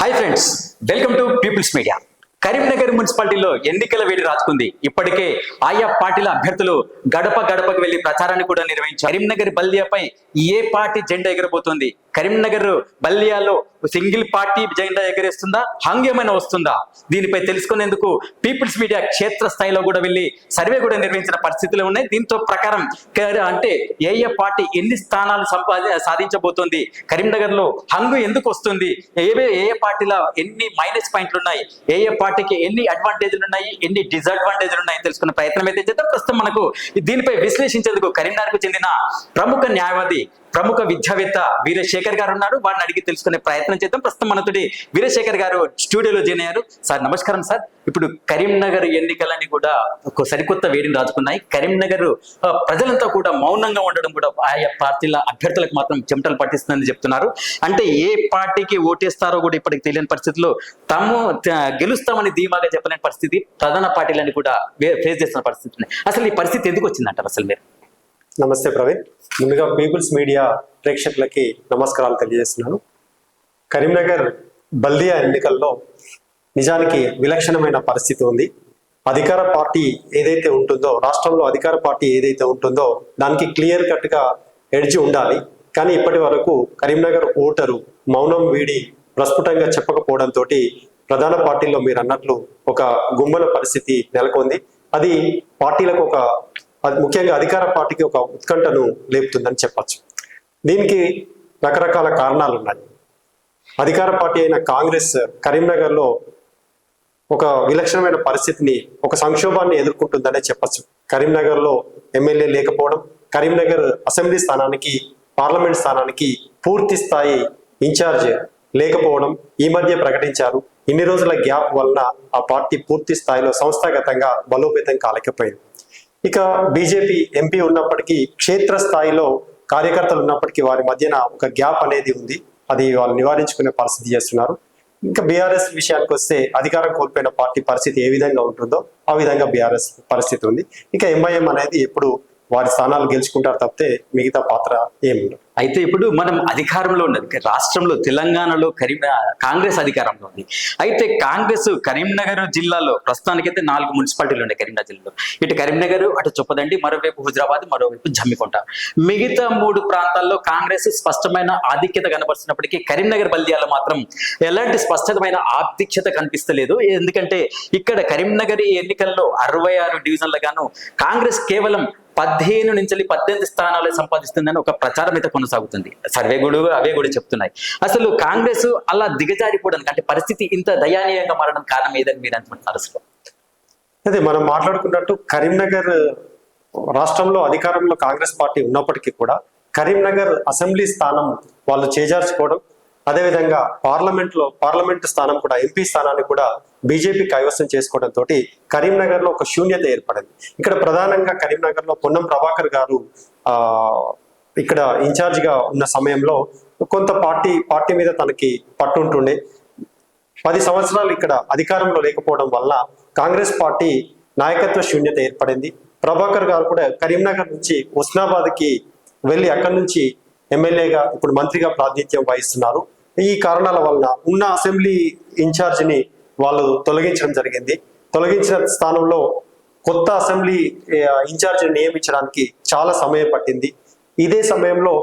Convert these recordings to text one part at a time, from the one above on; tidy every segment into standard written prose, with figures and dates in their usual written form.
Hi friends, welcome to People's Media. Karimnagar మున్సిపాలిటీలో ఎన్నికల వేడి రాచుకుంది. ఇప్పటికే ఆయా పార్టీల అభ్యర్థులు గడప గడపకు వెళ్లి ప్రచారాన్ని కూడా నిర్వహించారు. కరీంనగర్ బల్దియాపై ఏ పార్టీ జెండా ఎగరబోతోంది? కరీంనగర్ బల్దియాలో సింగిల్ పార్టీ జెండా ఎగరేస్తుందా, హంగేమైనా వస్తుందా? దీనిపై తెలుసుకునేందుకు పీపుల్స్ మీడియా క్షేత్ర స్థాయిలో కూడా వెళ్లి సర్వే కూడా నిర్వహించిన పరిస్థితులు ఉన్నాయి. దీంతో ప్రకారం అంటే ఏ పార్టీ ఎన్ని స్థానాలు సాధించబోతోంది, కరీంనగర్ లో హంగు ఎందుకు వస్తుంది, ఏ పార్టీల ఎన్ని మైనస్ పాయింట్లు ఉన్నాయి, ఏ పార్టీకి ఎన్ని అడ్వాంటేజ్లు ఉన్నాయి, ఎన్ని డిసడ్వాంటేజ్లు ఉన్నాయి తెలుసుకునే ప్రయత్నం అయితే చేద్దాం. ప్రస్తుతం మనకు దీనిపై విశ్లేషించేందుకు కరీంనగర్ కు చెందిన ప్రముఖ న్యాయవాది, ప్రముఖ విద్యావేత్త వీరశేఖర్ గారు ఉన్నారు. వారిని అడిగి తెలుసుకునే ప్రయత్నం చేద్దాం. ప్రస్తుతం మనతోటి వీరశేఖర్ గారు స్టూడియోలో జాయిన్ అయ్యారు. సార్ నమస్కారం సార్. ఇప్పుడు కరీంనగర్ ఎన్నికలన్నీ కూడా ఒక సరికొత్త వేడిని రాజుకున్నాయి. కరీంనగర్ ప్రజలంతా కూడా మౌనంగా ఉండడం కూడా ఆయా పార్టీల అభ్యర్థులకు మాత్రం చెమటలు పట్టిస్తుందని చెప్తున్నారు. అంటే ఏ పార్టీకి ఓటేస్తారో కూడా ఇప్పటికి తెలియని పరిస్థితిలో తాము గెలుస్తామని ధీమాగా చెప్పలేని పరిస్థితి ప్రధాన పార్టీలన్నీ కూడా ఫేస్ చేస్తున్న పరిస్థితి. అసలు ఈ పరిస్థితి ఎందుకు వచ్చిందంటారు అసలు మీరు? నమస్తే ప్రవీణ్. ముందుగా పీపుల్స్ మీడియా ప్రేక్షకులకి నమస్కారాలు తెలియజేస్తున్నాను. కరీంనగర్ బల్దియా ఎన్నికల్లో నిజానికి విలక్షణమైన పరిస్థితి ఉంది. అధికార పార్టీ ఏదైతే ఉంటుందో, రాష్ట్రంలో అధికార పార్టీ ఏదైతే ఉంటుందో దానికి క్లియర్ కట్ గా ఎడ్జ్ ఉండాలి. కానీ ఇప్పటి వరకు కరీంనగర్ ఓటరు మౌనం వీడి ప్రస్ఫుటంగా చెప్పకపోవడంతో ప్రధాన పార్టీల్లో మీరు అన్నట్లు ఒక గుమ్మల పరిస్థితి నెలకొంది. అది పార్టీలకు అది ముఖ్యంగా అధికార పార్టీకి ఒక ఉత్కంఠను లేపుతుందని చెప్పచ్చు. దీనికి రకరకాల కారణాలు ఉన్నాయి. అధికార పార్టీ అయిన కాంగ్రెస్ కరీంనగర్లో ఒక విలక్షణమైన పరిస్థితిని, ఒక సంక్షోభాన్ని ఎదుర్కొంటుందనే చెప్పచ్చు. కరీంనగర్లో ఎమ్మెల్యే లేకపోవడం, కరీంనగర్ అసెంబ్లీ స్థానానికి, పార్లమెంట్ స్థానానికి పూర్తి స్థాయి ఇన్ఛార్జ్ లేకపోవడం ఈ మధ్య ప్రకటించారు. ఇన్ని రోజుల గ్యాప్ వలన ఆ పార్టీ పూర్తి స్థాయిలో సంస్థాగతంగా బలోపేతం కాలేకపోయింది. ఇక బీజేపీ ఎంపీ ఉన్నప్పటికీ, క్షేత్ర స్థాయిలో కార్యకర్తలు ఉన్నప్పటికీ వారి మధ్యన ఒక గ్యాప్ అనేది ఉంది. అది వాళ్ళు నివారించుకునే పరిస్థితి చేస్తున్నారు. ఇంకా బీఆర్ఎస్ విషయానికి వస్తే, అధికారం కోల్పోయిన పార్టీ పరిస్థితి ఏ విధంగా ఉంటుందో ఆ విధంగా బీఆర్ఎస్ పరిస్థితి ఉంది. ఇక ఎంఐఎం అనేది ఎప్పుడు వారి స్థానాలు గెలుచుకుంటారు తప్పితే మిగతా పాత్ర ఏముండదు. అయితే ఇప్పుడు మనం అధికారంలో ఉన్నది రాష్ట్రంలో, తెలంగాణలో కాంగ్రెస్ అధికారంలో ఉంది. అయితే కాంగ్రెస్ కరీంనగర్ జిల్లాలో ప్రస్తుతానికైతే 4 మున్సిపాలిటీలు ఉన్నాయి కరీంనగర్ జిల్లాలో. ఇటు కరీంనగర్, అటు చొప్పదండి, మరోవైపు హుజరాబాద్, మరోవైపు జమ్మికుంట. మిగతా 3 ప్రాంతాల్లో కాంగ్రెస్ స్పష్టమైన ఆధిక్యత కనబరుస్తున్నప్పటికీ కరీంనగర్ బల్దియాలో మాత్రం ఎలాంటి స్పష్టమైన ఆధిక్యత కనిపిస్తలేదు. ఎందుకంటే ఇక్కడ కరీంనగర్ ఎన్నికల్లో 66 డివిజన్లు గాను కాంగ్రెస్ కేవలం 15 నుంచి 18 స్థానాలు సంపాదిస్తుందని ఒక ప్రచారం అయితే కొనసాగుతుంది. సర్వే కూడా అవే కూడా చెప్తున్నాయి. అసలు కాంగ్రెస్ అలా దిగజారిపోవడానికి, అంటే పరిస్థితి ఇంత దయానీయంగా మారడం కారణం ఏదని మీరు అనుకుంటున్నారు? అసలు అదే మనం మాట్లాడుకున్నట్టు, కరీంనగర్ రాష్ట్రంలో అధికారంలో కాంగ్రెస్ పార్టీ ఉన్నప్పటికీ కూడా కరీంనగర్ అసెంబ్లీ స్థానం వాళ్ళు చేజార్చుకోవడం, అదేవిధంగా పార్లమెంట్ స్థానం కూడా, ఎంపీ స్థానాన్ని కూడా బీజేపీ కైవసం చేసుకోవడంతో కరీంనగర్ లో ఒక శూన్యత ఏర్పడింది. ఇక్కడ ప్రధానంగా కరీంనగర్ లో పొన్నం ప్రభాకర్ గారు ఇక్కడ ఇన్ఛార్జ్ గా ఉన్న సమయంలో కొంత పార్టీ మీద తనకి పట్టు ఉంటుండే. 10 సంవత్సరాలు ఇక్కడ అధికారంలో లేకపోవడం వల్ల కాంగ్రెస్ పార్టీ నాయకత్వ శూన్యత ఏర్పడింది. ప్రభాకర్ గారు కూడా కరీంనగర్ నుంచి హుస్నాబాద్ కి వెళ్ళి అక్కడి నుంచి ఎమ్మెల్యేగా, ఇప్పుడు మంత్రిగా ప్రాతినిధ్యం వహిస్తున్నారు. ఈ కారణాల వలన ఉన్న అసెంబ్లీ ఇన్ఛార్జిని వాళ్ళు తొలగించడం జరిగింది. తొలగించిన స్థానంలో కొత్త అసెంబ్లీ ఇన్ఛార్జిని నియమించడానికి చాలా సమయం పట్టింది. ఇదే సమయంలో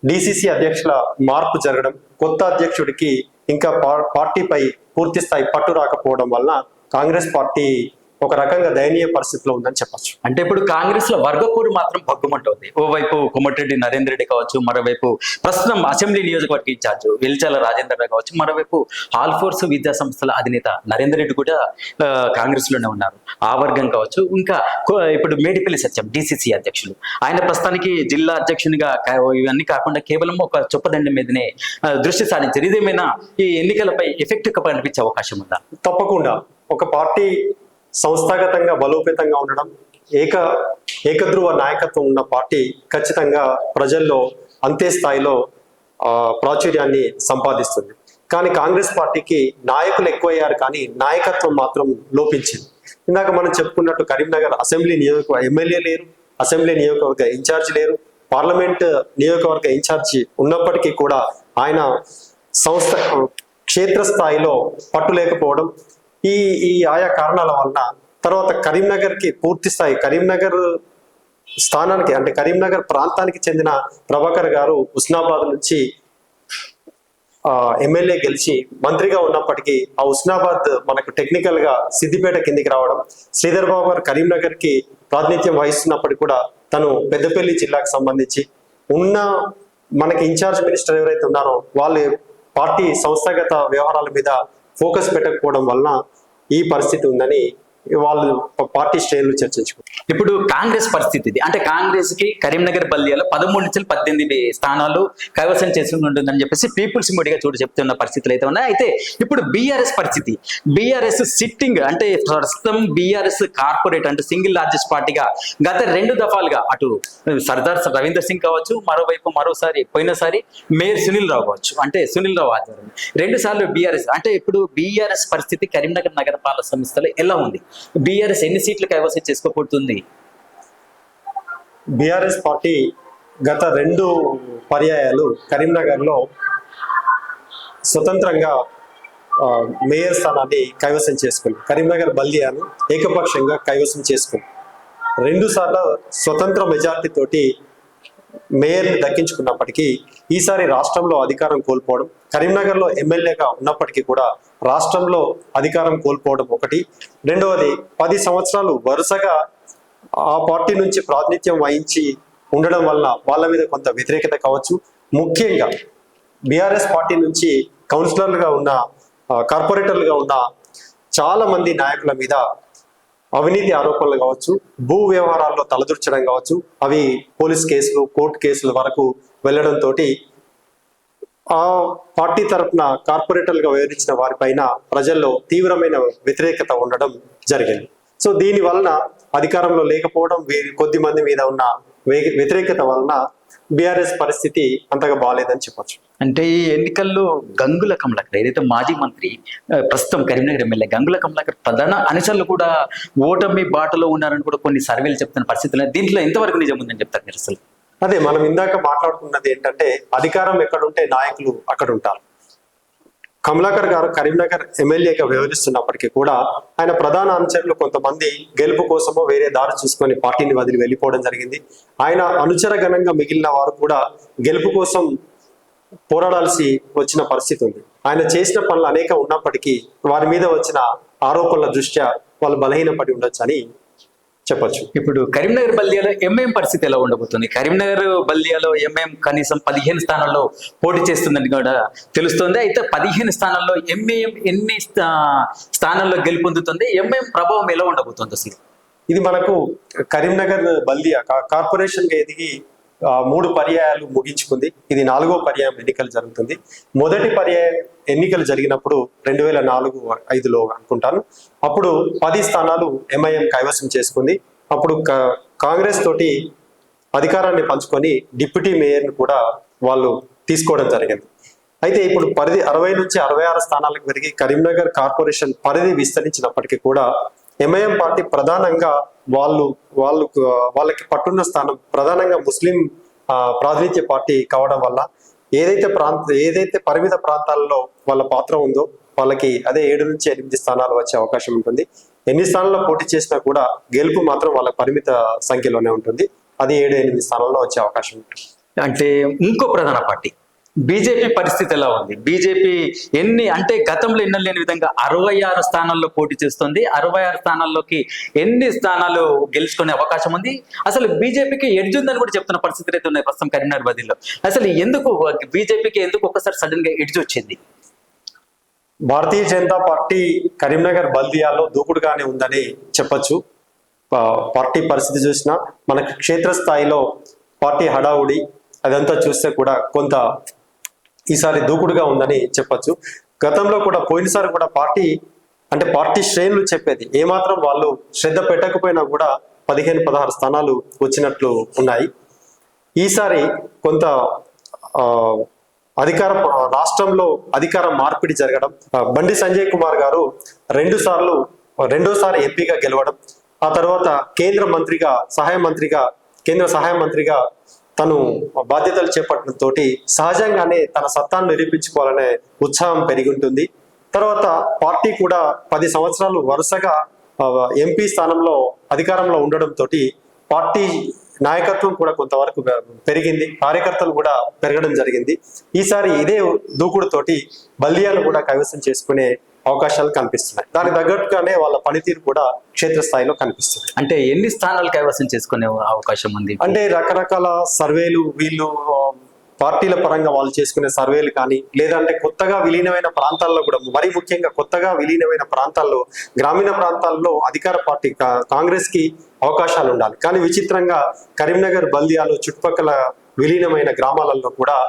డిసిసి అధ్యక్షుల మార్పు జరగడం, కొత్త అధ్యక్షుడికి ఇంకా పార్టీపై పూర్తి స్థాయి పట్టు రాకపోవడం వలన కాంగ్రెస్ పార్టీ ఒక రకంగా దయనీయ పరిస్థితిలో ఉందని చెప్పచ్చు. అంటే ఇప్పుడు కాంగ్రెస్ లో వర్గపోరు మాత్రం భగ్గుమంటుంది. ఓవైపు కోమటిరెడ్డి నరేందర్ రెడ్డి కావచ్చు, మరోవైపు ప్రస్తుతం అసెంబ్లీ నియోజకవర్గ ఇన్ఛార్జ్ వెల్చాల రాజేందర్ రావు కావచ్చు, మరోవైపు ఆల్ ఫోర్స్ విద్యా సంస్థల అధినేత నరేందర్ రెడ్డి కూడా కాంగ్రెస్ లోనే ఉన్నారు. ఆ వర్గం కావచ్చు. ఇంకా ఇప్పుడు మేడిపల్లి సత్యం డిసిసి అధ్యక్షులు, ఆయన ప్రస్తుతానికి జిల్లా అధ్యక్షునిగా, ఇవన్నీ కాకుండా కేవలం ఒక చొప్పదండి మీదనే దృష్టి సారించారు. ఇదేమైనా ఈ ఎన్నికలపై ఎఫెక్ట్ కనిపించే అవకాశం ఉందా? తప్పకుండా. ఒక పార్టీ సంస్థాగతంగా బలోపేతంగా ఉండడం, ఏకధ్రువ నాయకత్వం ఉన్న పార్టీ ఖచ్చితంగా ప్రజల్లో అంతే స్థాయిలో ప్రాచుర్యాన్ని సంపాదిస్తుంది. కానీ కాంగ్రెస్ పార్టీకి నాయకులు ఎక్కువయ్యారు, కానీ నాయకత్వం మాత్రం లోపించింది. ఇందాక మనం చెప్పుకున్నట్టు కరీంనగర్ అసెంబ్లీ ఎమ్మెల్యే లేరు, అసెంబ్లీ నియోజకవర్గ ఇన్ఛార్జ్ లేరు, పార్లమెంట్ నియోజకవర్గ ఇన్ఛార్జి ఉన్నప్పటికీ కూడా ఆయన క్షేత్రస్థాయిలో పట్టు లేకపోవడం, ఈ ఈ ఆయా కారణాల వలన తర్వాత కరీంనగర్కి పూర్తి స్థాయి కరీంనగర్ స్థానానికి అంటే కరీంనగర్ ప్రాంతానికి చెందిన ప్రభాకర్ గారు హుస్నాబాద్ నుంచి ఎమ్మెల్యే గెలిచి మంత్రిగా ఉన్నప్పటికీ ఆ హుస్నాబాద్ మనకు టెక్నికల్ గా సిద్దిపేట కిందికి రావడం, శ్రీధర్ బాబు గారు కరీంనగర్ కి ప్రాతినిధ్యం వహిస్తున్నప్పటికీ కూడా తను పెద్దపల్లి జిల్లాకు సంబంధించి ఉన్న మనకి ఇన్ఛార్జ్ మినిస్టర్ ఎవరైతే ఉన్నారో వాళ్ళు పార్టీ సంస్థాగత వ్యవహారాల మీద ఫోకస్ పెట్టకపోవడం వలన ఈ పరిస్థితి ఉందని వాళ్ళు పార్టీ శ్రేణులు చర్చించుకుంటారు. ఇప్పుడు కాంగ్రెస్ పరిస్థితి ఇది. అంటే కాంగ్రెస్ కి కరీంనగర్ బల్దియాలో 13 నుంచి 18 స్థానాలు కైవసం చేసి ఉంటుందని చెప్పేసి పీపుల్స్ మీడియా చెప్తున్న పరిస్థితులు అయితే ఉన్నాయి. అయితే ఇప్పుడు బీఆర్ఎస్ పరిస్థితి, బీఆర్ఎస్ సిట్టింగ్ అంటే ప్రస్తుతం బీఆర్ఎస్ కార్పొరేట్ అంటే సింగిల్ లార్జెస్ట్ పార్టీగా గత 2 దఫాలుగా అటు సర్దార్ రవీందర్ సింగ్ కావచ్చు, మరోసారి పోయినసారి మేయర్ సునీల్ రావు కావచ్చు, అంటే సునీల్ రావు ఆధ్వర్యం 2 సార్లు బీఆర్ఎస్. అంటే ఇప్పుడు బీఆర్ఎస్ పరిస్థితి కరీంనగర్ నగరపాలక సంస్థలో ఎలా ఉంది? బీఆర్ఎస్ ఎన్ని సీట్లు కైవసం చేసుకోబోతుంది? బీఆర్ఎస్ పార్టీ గత 2 పర్యాయాలు కరీంనగర్లో స్వతంత్రంగా మేయర్ స్థానాన్ని కైవసం చేసుకుంది. కరీంనగర్ బల్దియాను ఏకపక్షంగా కైవసం చేసుకుంది. 2 సార్లు స్వతంత్ర మెజార్టీ తోటి మేయర్ని దక్కించుకున్నప్పటికీ ఈసారి రాష్ట్రంలో అధికారం కోల్పోవడం, కరీంనగర్లో ఎమ్మెల్యేగా ఉన్నప్పటికీ కూడా రాష్ట్రంలో అధికారం కోల్పోవడం ఒకటి. రెండవది 10 సంవత్సరాలు వరుసగా ఆ పార్టీ నుంచి ప్రాతినిధ్యం వహించి ఉండడం వల్ల వాళ్ళ మీద కొంత వ్యతిరేకత కావచ్చు. ముఖ్యంగా బీఆర్ఎస్ పార్టీ నుంచి కౌన్సిలర్లుగా ఉన్న కార్పొరేటర్లుగా ఉన్న చాలా మంది నాయకుల మీద అవినీతి ఆరోపణలు కావచ్చు, భూ వ్యవహారాల్లో తలదూర్చడం కావచ్చు, అవి పోలీస్ కేసులు, కోర్టు కేసుల వరకు వెళ్లడంతో ఆ పార్టీ తరఫున కార్పొరేటర్లుగా వ్యవహరించిన వారిపైన ప్రజల్లో తీవ్రమైన వ్యతిరేకత ఉండడం జరిగింది. సో దీని వలన అధికారంలో లేకపోవడం, కొద్ది మంది మీద ఉన్న వ్యతిరేకత వలన బీఆర్ఎస్ పరిస్థితి అంతగా బాగాలేదని చెప్పొచ్చు. అంటే ఈ ఎన్నికల్లో గంగుల కమలాకర్ ఏదైతే మాజీ మంత్రి ప్రస్తుతం కరీంనగర్ ఎమ్మెల్యే గంగుల కమలాకర్ ప్రధాన అనుచరులు కూడా ఓటమి బాటలో ఉన్నారని కూడా కొన్ని సర్వేలు చెప్తున్న పరిస్థితులు, దీంట్లో ఎంతవరకు నిజం ఉందని చెప్తారు మీరు అసలు? అదే మనం ఇందాక మాట్లాడుకున్నది ఏంటంటే అధికారం ఎక్కడుంటే నాయకులు అక్కడ ఉంటారు. కమలాకర్ గారు కరీంనగర్ ఎమ్మెల్యేగా వ్యవహరిస్తున్నప్పటికీ కూడా ఆయన ప్రధాన అనుచరులు కొంతమంది గెలుపు కోసమో వేరే దారి చూసుకొని పార్టీని వదిలి వెళ్ళిపోవడం జరిగింది. ఆయన అనుచర గణంగా మిగిలిన వారు కూడా గెలుపు కోసం పోరాడాల్సి వచ్చిన పరిస్థితి ఉంది. ఆయన చేసిన పనులు అనేక ఉన్నప్పటికీ వారి మీద వచ్చిన ఆరోపణల దృష్ట్యా వాళ్ళు బలహీనపడి ఉండొచ్చు అని చెప్పొచ్చు. ఇప్పుడు కరీంనగర్ బల్దియాలో ఎంఐఎం పరిస్థితి ఎలా ఉండబోతుంది? కరీంనగర్ బల్దియాలో ఎంఐఎం కనీసం 15 స్థానాల్లో పోటీ చేస్తుందని కూడా తెలుస్తుంది. అయితే 15 స్థానాల్లో ఎంఐఎం ఎన్ని స్థానాల్లో గెలుపొందుతుంది? ఎంఐఎం ప్రభావం ఎలా ఉండబోతుంది అసలు? ఇది మనకు కరీంనగర్ బల్దియా కార్పొరేషన్గా ఎదిగి 3 పర్యాయాలు ముగించుకుంది. ఇది 4వ పర్యాయం ఎన్నికలు జరుగుతుంది. మొదటి పర్యాయం ఎన్నికలు జరిగినప్పుడు 2004-05లో అనుకుంటాను. అప్పుడు 10 స్థానాలు ఎంఐఎం కైవసం చేసుకుంది. అప్పుడు కాంగ్రెస్ తోటి అధికారాన్ని పంచుకొని డిప్యూటీ మేయర్ని కూడా వాళ్ళు తీసుకోవడం జరిగింది. అయితే ఇప్పుడు పరిధి 60 నుంచి 66 స్థానాలకు పెరిగి కరీంనగర్ కార్పొరేషన్ పరిధి విస్తరించినప్పటికీ కూడా ఎంఐఎం పార్టీ ప్రధానంగా వాళ్ళకి పట్టున్న స్థానం ప్రధానంగా ముస్లిం ప్రాతినిధ్య పార్టీ కావడం వల్ల ఏదైతే పరిమిత ప్రాంతాల్లో వాళ్ళ పాత్ర ఉందో వాళ్ళకి అదే 7 నుంచి 8 స్థానాలు వచ్చే అవకాశం ఉంటుంది. ఎన్ని స్థానాల్లో పోటీ చేసినా కూడా గెలుపు మాత్రం వాళ్ళ పరిమిత సంఖ్యలోనే ఉంటుంది. అది 7-8 స్థానాల్లో వచ్చే అవకాశం ఉంటుంది. అంటే ఇంకో ప్రధాన పార్టీ బీజేపీ పరిస్థితి ఎలా ఉంది? బీజేపీ అంటే గతంలో ఎన్నలేని విధంగా 66 స్థానాల్లో పోటీ చేస్తుంది. 66 స్థానాల్లోకి ఎన్ని స్థానాలు గెలుచుకునే అవకాశం ఉంది? అసలు బీజేపీకి ఎడ్జ్ ఉందని కూడా చెప్తున్న పరిస్థితులు అయితే ఉన్నాయి ప్రస్తుతం కరీంనగర్ బదిలో. అసలు బీజేపీకి ఎందుకు ఒక్కసారి సడన్ గా ఎడ్జ్ వచ్చింది? భారతీయ జనతా పార్టీ కరీంనగర్ బల్దియాలో దూకుడుగానే ఉందని చెప్పొచ్చు. పార్టీ పరిస్థితి చూసినా మనకు క్షేత్రస్థాయిలో పార్టీ హడావుడి అదంతా చూస్తే కూడా కొంత ఈసారి దూకుడుగా ఉందని చెప్పొచ్చు. గతంలో కూడా పోయినసారి కూడా పార్టీ శ్రేణులు చెప్పేది ఏమాత్రం వాళ్ళు శ్రద్ధ పెట్టకపోయినా కూడా 15-16 స్థానాలు వచ్చినట్లు ఉన్నాయి. ఈసారి కొంత రాష్ట్రంలో అధికార మార్పిడి జరగడం, బండి సంజయ్ కుమార్ గారు రెండోసారి ఎంపీగా గెలవడం, ఆ తర్వాత కేంద్ర సహాయ మంత్రిగా తను బాధ్యతలు చేపట్టడంతో సహజంగానే తన సత్తాను నిరూపించుకోవాలనే ఉత్సాహం పెరిగి ఉంటుంది. తర్వాత పార్టీ కూడా 10 సంవత్సరాలు వరుసగా ఎంపీ స్థానంలో అధికారంలో ఉండడంతో పార్టీ నాయకత్వం కూడా కొంతవరకు పెరిగింది, కార్యకర్తలు కూడా పెరగడం జరిగింది. ఈసారి ఇదే దూకుడుతోటి బల్దియాను కూడా కైవసం చేసుకునే అవకాశాలు కనిపిస్తున్నాయి. దానికి తగ్గట్టుగానే వాళ్ళ పనితీరు కూడా క్షేత్రస్థాయిలో కనిపిస్తుంది. అంటే ఎన్ని స్థానాలు కైవసం చేసుకునే అవకాశం ఉంది? అంటే రకరకాల సర్వేలు, వీళ్ళు పార్టీల పరంగా వాళ్ళు చేసుకునే సర్వేలు కానీ, లేదంటే కొత్తగా విలీనమైన ప్రాంతాల్లో కూడా, మరీ ముఖ్యంగా కొత్తగా విలీనమైన ప్రాంతాల్లో, గ్రామీణ ప్రాంతాల్లో అధికార పార్టీ కాంగ్రెస్ కి అవకాశాలు ఉండాలి. కానీ విచిత్రంగా కరీంనగర్, బల్దియాలో చుట్టుపక్కల విలీనమైన గ్రామాలలో కూడా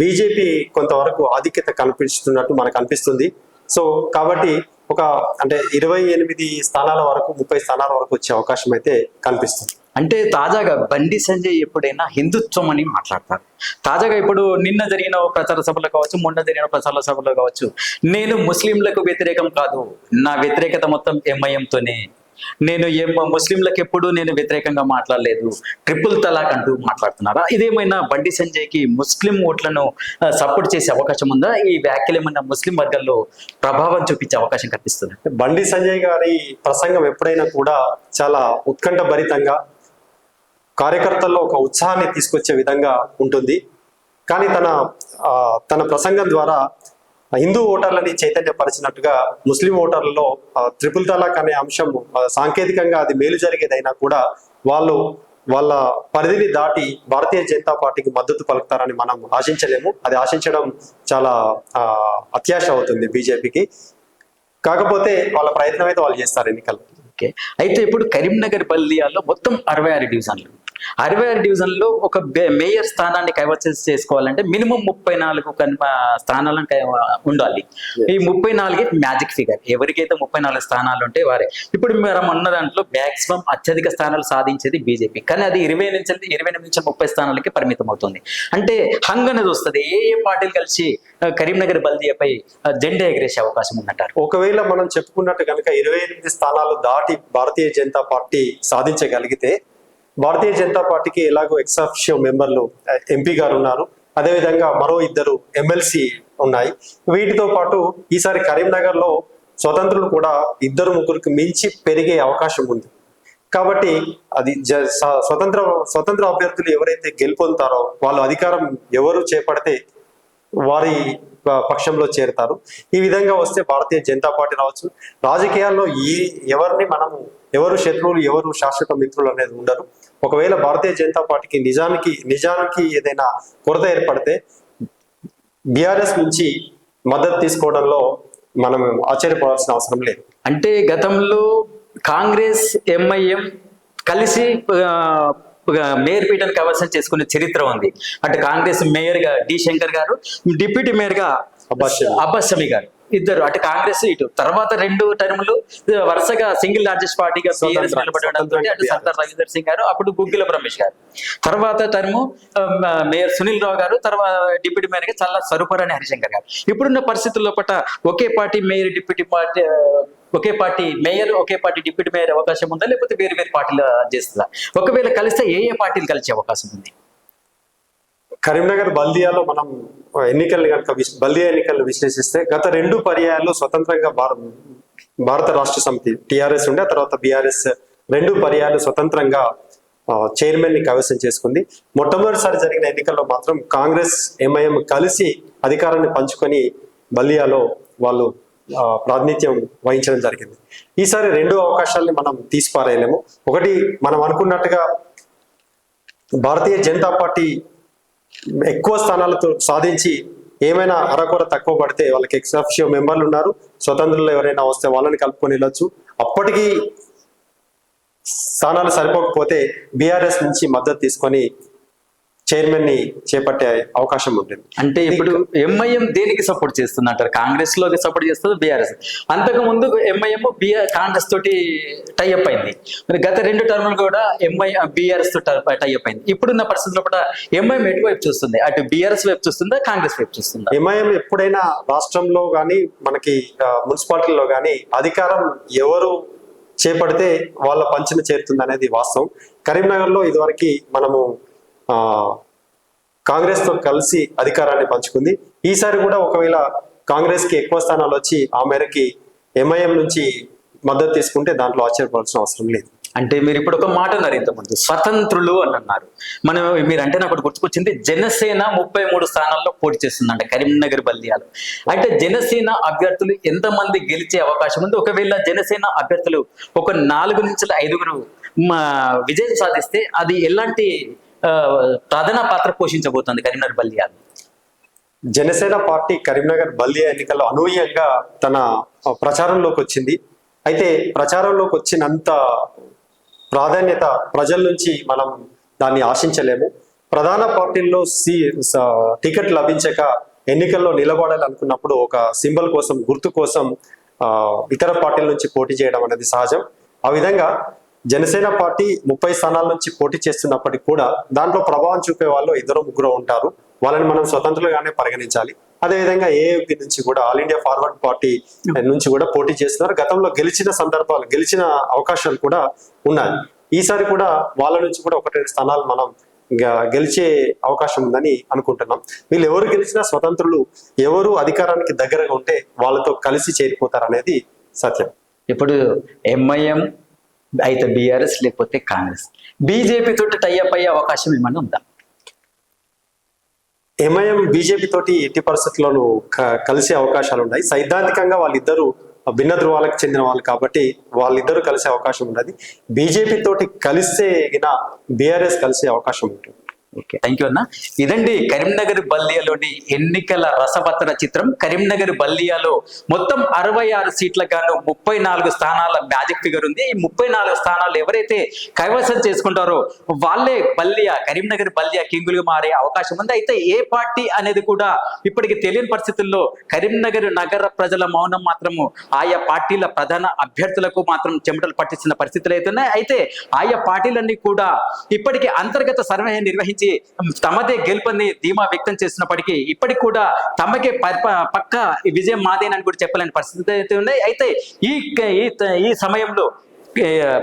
బీజేపీ కొంతవరకు ఆధిక్యత కనిపిస్తున్నట్టు మనకు అనిపిస్తుంది. సో కాబట్టి ఒక అంటే 28 స్థానాల వరకు, 30 స్థానాల వరకు వచ్చే అవకాశం అయితే కనిపిస్తుంది. అంటే తాజాగా బండి సంజయ్ ఎప్పుడైనా హిందుత్వం అని మాట్లాడతారు. తాజాగా ఇప్పుడు నిన్న జరిగిన ప్రచార సభలో కావచ్చు, మొన్న జరిగిన ప్రచార సభలో కావచ్చు, నేను ముస్లింలకు వ్యతిరేకం కాదు, నా వ్యతిరేకత మొత్తం ఎంఐఎంతోనే, నేను ముస్లింలకు ఎప్పుడు నేను వ్యతిరేకంగా మాట్లాడలేదు, ట్రిపుల్ తలాక్ అంటూ మాట్లాడుతున్నారా? ఇదేమైనా బండి సంజయ్కి ముస్లిం ఓట్లను సపోర్ట్ చేసే అవకాశం ఉందా? ఈ వ్యాఖ్యలు ఏమైనా ముస్లిం వర్గాల్లో ప్రభావం చూపించే అవకాశం కనిపిస్తుంది? బండి సంజయ్ గారి ప్రసంగం ఎప్పుడైనా కూడా చాలా ఉత్కంఠ భరితంగా, కార్యకర్తల్లో ఒక ఉత్సాహాన్ని తీసుకొచ్చే విధంగా ఉంటుంది. కానీ తన ప్రసంగం ద్వారా హిందూ ఓటర్లని చైతన్యపరిచినట్టుగా ముస్లిం ఓటర్లలో ట్రిపుల్ తలాక్ అనే అంశం సాంకేతికంగా అది మేలు జరిగేదైనా కూడా వాళ్ళ పరిధిని దాటి భారతీయ జనతా పార్టీకి మద్దతు పలుకుతారని మనం ఆశించలేము. అది ఆశించడం చాలా అత్యాశ అవుతుంది బీజేపీకి. కాకపోతే వాళ్ళ ప్రయత్నం అయితే వాళ్ళు చేస్తారు ఎన్నికల్లో. ఓకే, అయితే ఇప్పుడు కరీంనగర్ బల్దియాలో మొత్తం 66 డివిజన్లు, 64 డివిజన్లో ఒక మేయర్ స్థానాన్ని కైవసం చేసుకోవాలంటే మినిమం 34 స్థానాలను ఉండాలి. ఈ 34 మ్యాజిక్ ఫిగర్, ఎవరికైతే 34 స్థానాలు ఉంటే వారే. ఇప్పుడు మనం ఉన్న దాంట్లో మాక్సిమం అత్యధిక స్థానాలు సాధించేది బీజేపీ, కానీ అది 28 నుంచి 30 స్థానాలకి పరిమితం అవుతుంది. అంటే హంగ్ అనేది వస్తుంది. ఏ పార్టీలు కలిసి కరీంనగర్ బల్దియాపై జెండా ఎగరేసే అవకాశం ఉందంటారు? ఒకవేళ మనం చెప్పుకున్నట్టు కనుక 28 స్థానాలు దాటి భారతీయ జనతా పార్టీ సాధించగలిగితే, భారతీయ జనతా పార్టీకి ఎలాగో ఎక్సాఫిషియో మెంబర్లు ఎంపీ గారు ఉన్నారు, అదేవిధంగా మరో 2 ఎమ్మెల్సీ ఉన్నాయి. వీటితో పాటు ఈసారి కరీంనగర్ లో స్వతంత్రులు కూడా 2-3కి మించి పెరిగే అవకాశం ఉంది. కాబట్టి అది స్వతంత్ర అభ్యర్థులు ఎవరైతే గెలుపొందుతారో వాళ్ళు అధికారం ఎవరు చేపడితే వారి పక్షంలో చేరుతారు. ఈ విధంగా వస్తే భారతీయ జనతా పార్టీ రావచ్చు. రాజకీయాల్లో ఎవరు శత్రువులు, ఎవరు శాశ్వత మిత్రులు అనేది ఉండరు. ఒకవేళ భారతీయ జనతా పార్టీకి నిజానికి ఏదైనా కొరత ఏర్పడితే బీఆర్ఎస్ నుంచి మద్దతు తీసుకోవడంలో మనం ఆశ్చర్యపోవాల్సిన అవసరం లేదు. అంటే గతంలో కాంగ్రెస్, ఎంఐఎం కలిసి మేయర్ పీఠాన్ని కైవసం చేసుకునే చరిత్ర ఉంది. అంటే కాంగ్రెస్ మేయర్ గా డి శంకర్ గారు, డిప్యూటీ మేయర్ గా అబ్బాస్ షమీ గారు, ఇద్దరు. అటు కాంగ్రెస్, ఇటు తర్వాత 2 టర్ములు వరుసగా సింగిల్ లార్జెస్ట్ పార్టీగా బీఆర్ఎస్ నిలబడడంతో అటు సర్దార్ రవీందర్ సింగ్ గారు, అప్పుడు గుగ్గిల బ్రహ్మేష్ గారు, తర్వాత టర్ము మేయర్ సునీల్ రావు గారు, తర్వాత డిప్యూటీ మేయర్ గా చల్లా స్వరూపరాణి హరిశంకర్ గారు. ఇప్పుడున్న పరిస్థితుల్లో ఒకే పార్టీ మేయర్, ఒకే పార్టీ మేయర్, ఒకే పార్టీ డిప్యూటీ మేయర్ అవకాశం ఉందా, లేకపోతే వేరు వేరు పార్టీలు చేస్తుందా? ఒకవేళ కలిస్తే ఏ పార్టీలు కలిసే అవకాశం ఉంది? కరీంనగర్ బల్దియాలో మనం బల్దియా ఎన్నికలను విశ్లేషిస్తే గత 2 పర్యాయాలు స్వతంత్రంగా భారత రాష్ట్ర సమితి టిఆర్ఎస్ ఉండే, తర్వాత బీఆర్ఎస్ 2 పర్యాయాలు స్వతంత్రంగా చైర్మన్ ని కైవసం చేసుకుంది. మొట్టమొదటిసారి జరిగిన ఎన్నికల్లో మాత్రం కాంగ్రెస్, ఎంఐఎం కలిసి అధికారాన్ని పంచుకొని బల్దియాలో వాళ్ళు ప్రాతినిధ్యం వహించడం జరిగింది. ఈసారి 2 అవకాశాలని మనం తీసిపారేయలేము. ఒకటి, మనం అనుకున్నట్టుగా భారతీయ జనతా పార్టీ ఎక్కువ స్థానాలతో సాధించి ఏమైనా అరకొర తక్కువ పడితే వాళ్ళకి ఎక్సాఫిషియో మెంబర్లు ఉన్నారు, స్వతంత్రులు ఎవరైనా వస్తే వాళ్ళని కలుపుకొని వెళ్ళొచ్చు. అప్పటికి స్థానాలు సరిపోకపోతే బీఆర్ఎస్ నుంచి మద్దతు తీసుకొని చైర్మన్ ని చేపట్టే అవకాశం ఉంటుంది. అంటే ఇప్పుడు ఎంఐఎం దేనికి సపోర్ట్ చేస్తుంది అంటారు? కాంగ్రెస్ లో సపోర్ట్ చేస్తుంది బీఆర్ఎస్. అంతకు ముందు ఎంఐఎం కాంగ్రెస్ తోటి టైఅప్ అయింది. మరి గత 2 టర్ములు కూడా బీఆర్ఎస్ తో టైఅప్ అయింది. ఇప్పుడున్న పరిస్థితుల్లో కూడా ఎంఐఎం ఎటువైపు చూస్తుంది? అటు బీఆర్ఎస్ వైపు చూస్తుందా, కాంగ్రెస్ వైపు చూస్తుందా? ఎంఐఎం ఎప్పుడైనా రాష్ట్రంలో కానీ మనకి మున్సిపాలిటీలో కానీ అధికారం ఎవరు చేపడితే వాళ్ళ పంచన చేరుతుంది అనేది వాస్తవం. కరీంనగర్ లో ఇదివరకు మనము కాంగ్రెస్ తో కలిసి అధికారాన్ని పంచుకుంది. ఈసారి కూడా ఒకవేళ కాంగ్రెస్ కి ఎక్కువ స్థానాలు వచ్చి ఆ మేరకి ఎంఐఎం నుంచి మద్దతు తీసుకుంటే దాంట్లో ఆశ్చర్యపడాల్సిన అవసరం లేదు. అంటే మీరు ఇప్పుడు ఒక మాట అన్నారు ఇంతకుముందు, స్వతంత్రులు అని అన్నారు. మనం మీరు అంటే నాకు ఒకటి గుర్తుకొచ్చింది, జనసేన 33 స్థానాల్లో పోటీ చేస్తుందంట కరీంనగర్ బల్దియాలో. అంటే జనసేన అభ్యర్థులు ఎంతమంది గెలిచే అవకాశం ఉంది? ఒకవేళ జనసేన అభ్యర్థులు ఒక 4 నుంచి 5 విజయం సాధిస్తే అది ఎలాంటి ప్రధాన పాత్ర పోషించబోతుంది కరీంనగర్ బల్దియాలో? జనసేన పార్టీ కరీంనగర్ బల్దియా ఎన్నికల్లో అనూహ్యంగా తన ప్రచారంలోకి వచ్చింది. అయితే ప్రచారంలోకి వచ్చినంత ప్రాధాన్యత ప్రజల నుంచి మనం దాన్ని ఆశించలేము. ప్రధాన పార్టీల్లో టికెట్ లభించక ఎన్నికల్లో నిలబడాలనుకున్నప్పుడు ఒక సింబల్ కోసం, గుర్తు కోసం ఇతర పార్టీల నుంచి పోటీ చేయడం అనేది సహజం. ఆ విధంగా జనసేన పార్టీ 30 స్థానాల నుంచి పోటీ చేస్తున్నప్పటికీ కూడా దాంట్లో ప్రభావం చూపే వాళ్ళు 2-3 ఉంటారు. వాళ్ళని మనం స్వతంత్రులుగానే పరిగణించాలి. అదేవిధంగా ఏఏపీ నుంచి కూడా, ఆల్ ఇండియా ఫార్వర్డ్ పార్టీ నుంచి కూడా పోటీ చేస్తున్నారు. గతంలో గెలిచిన అవకాశాలు కూడా ఉన్నాయి. ఈసారి కూడా వాళ్ళ నుంచి కూడా 1-2 స్థానాలు మనం గెలిచే అవకాశం ఉందని అనుకుంటున్నాం. వీళ్ళు ఎవరు గెలిచినా స్వతంత్రులు ఎవరు అధికారానికి దగ్గరగా ఉంటే వాళ్ళతో కలిసి చేరిపోతారు అనేది సత్యం. ఇప్పుడు ఎంఐఎం అయితే బీఆర్ఎస్ లేకపోతే కాంగ్రెస్, బీజేపీ తోటి టైఅప్ అయ్యే అవకాశం ఏమైనా ఉందా? ఎంఐఎం బీజేపీ తోటి ఎట్టి పరిస్థితుల్లోనూ కలిసే అవకాశాలు ఉన్నాయి. సైద్ధాంతికంగా వాళ్ళిద్దరూ భిన్న ధృవాలకు చెందిన వాళ్ళు కాబట్టి వాళ్ళిద్దరూ కలిసే అవకాశం ఉన్నది. బీజేపీ తోటి కలిస్తే బీఆర్ఎస్ కలిసే అవకాశం ఉంటుంది. ఓకే, థ్యాంక్ యూ అన్న. ఇదండి కరీంనగర్ బల్దియాలోని ఎన్నికల రసవత్తర చిత్రం. కరీంనగర్ బల్దియాలో మొత్తం 66 సీట్లకు గాను 34 స్థానాల మ్యాజిక్ ఫిగర్ ఉంది. ఈ 34 స్థానాలు ఎవరైతే కైవసం చేసుకుంటారో వాళ్ళే కరీంనగర్ బల్దియా కింగులుగా మారే అవకాశం ఉంది. అయితే ఏ పార్టీ అనేది కూడా ఇప్పటికి తెలియని పరిస్థితుల్లో కరీంనగర్ నగర ప్రజల మౌనం మాత్రము ఆయా పార్టీల ప్రధాన అభ్యర్థులకు మాత్రం చెమటలు పట్టిస్తున్న పరిస్థితులు అవుతున్నాయి. అయితే ఆయా పార్టీలన్నీ కూడా ఇప్పటికీ అంతర్గత సర్వే నిర్వహించి తమదే గెలుపని ధీమా వ్యక్తం చేస్తున్నప్పటికీ ఇప్పటికి కూడా తమకే పక్క విజయం మాదేనని కూడా చెప్పలేని పరిస్థితి అయితే ఉన్నాయి. అయితే ఈ సమయంలో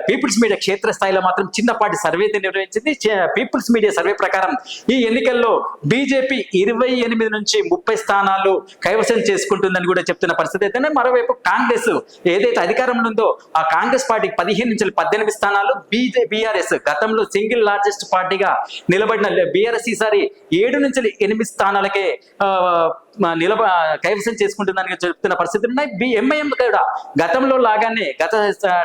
పీపుల్స్ మీడియా క్షేత్రస్థాయిలో మాత్రం చిన్నపాటి సర్వే నిర్వహించింది. పీపుల్స్ మీడియా సర్వే ప్రకారం ఈ ఎన్నికల్లో బీజేపీ 28 నుంచి 30 స్థానాలు కైవసం చేసుకుంటుందని కూడా చెప్తున్న పరిస్థితి అయితేనే, మరోవైపు కాంగ్రెస్ ఏదైతే అధికారంలో ఉందో ఆ కాంగ్రెస్ పార్టీకి 15 నుంచి 18 స్థానాలు, బీఆర్ఎస్ గతంలో సింగిల్ లార్జెస్ట్ పార్టీగా నిలబడిన బీఆర్ఎస్ ఈసారి 7 నుంచి 8 స్థానాలకే కైవసం చేసుకుంటుందని చెప్తున్న పరిస్థితులు ఉన్నాయి. ఎంఐఎం కూడా గతంలో లాగానే గత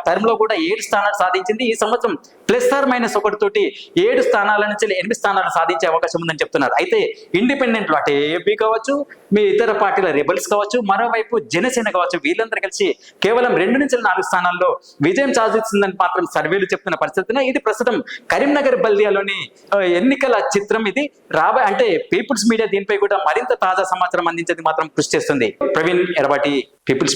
టర్మ్ లో కూడా 7 స్థానాలు సాధించింది. ఈ సంవత్సరం +/- తోటి 7 స్థానాల నుంచి 8 స్థానాలు సాధించే అవకాశం ఉందని చెప్తున్నారు. అయితే ఇండిపెండెంట్లు అటు ఏపీ కావచ్చు, మీ ఇతర పార్టీల రెబల్స్ కావచ్చు, మరోవైపు జనసేన కావచ్చు, వీళ్ళందరూ కలిసి కేవలం 2 నుంచి 4 స్థానాల్లో విజయం సాధిస్తుందని మాత్రం సర్వేలు చెప్తున్న పరిస్థితినే. ఇది ప్రస్తుతం కరీంనగర్ బల్దియాలోని ఎన్నికల చిత్రం. ఇది అంటే పీపుల్స్ మీడియా దీనిపై కూడా మరింత తాజా సమాచారం అందించేది మాత్రం కృషి చేస్తుంది. ప్రవీణ్ ఎర్రబాటి, పీపుల్స్